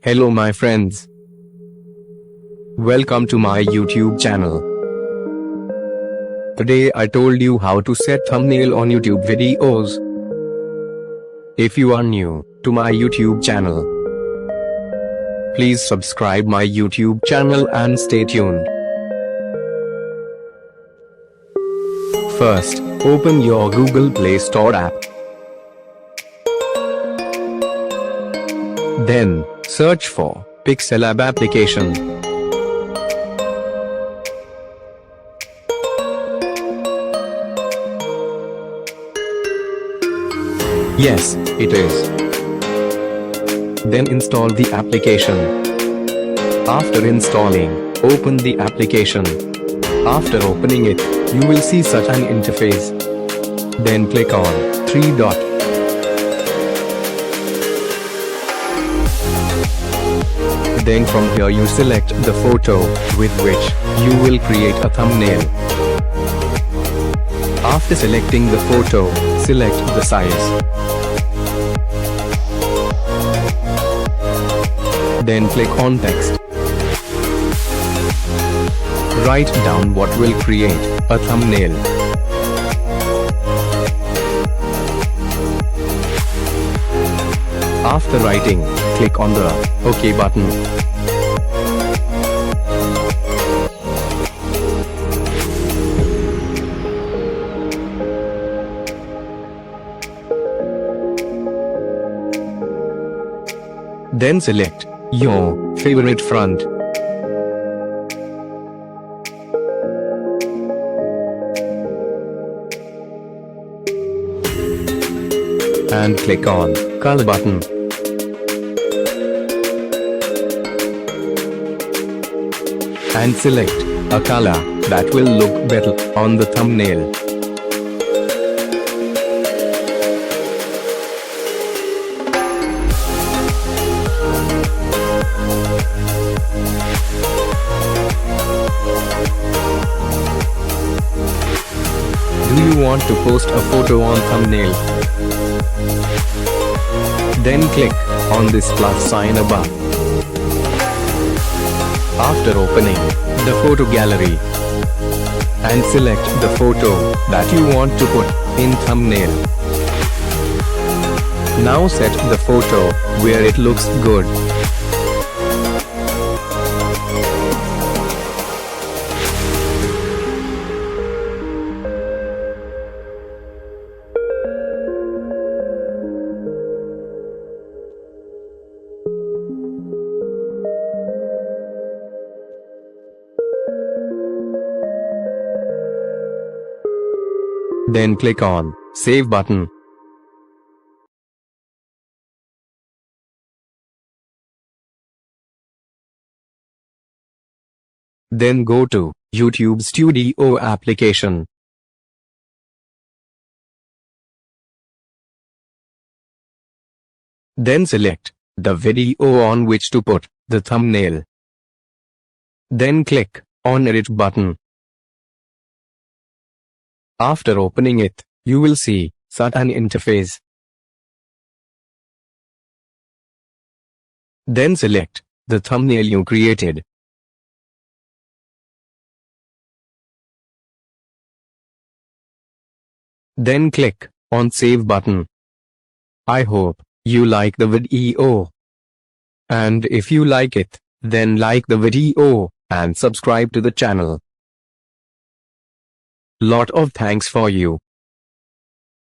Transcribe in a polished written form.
Hello my friends. Welcome to my YouTube channel. Today I told you how to set thumbnail on YouTube videos. If you are new to my YouTube channel, please subscribe my YouTube channel and stay tuned. First, open your Google Play Store app. Then, search for Pixelab application. Yes, it is. Then install the application. After installing, open the application. After opening it, you will see such an interface. Then click on three dot. Then from here you select the photo with which you will create a thumbnail. After selecting the photo, select the size. Then click on text. Write down what will create a thumbnail. After writing, click on the OK button. Then select your favorite font. And click on color button. And select a color that will look better on the thumbnail. Do you want to post a photo on thumbnail? Then click on this plus sign above. After opening the photo gallery and select the photo that you want to put in thumbnail. Now set the photo where it looks good. Then click on Save button. Then go to YouTube Studio application. Then select the video on which to put the thumbnail. Then click on Edit button. After opening it, you will see such an interface. Then select the thumbnail you created. Then click on Save button. I hope you like the video. And if you like it, then like the video and subscribe to the channel. Lot of thanks for you.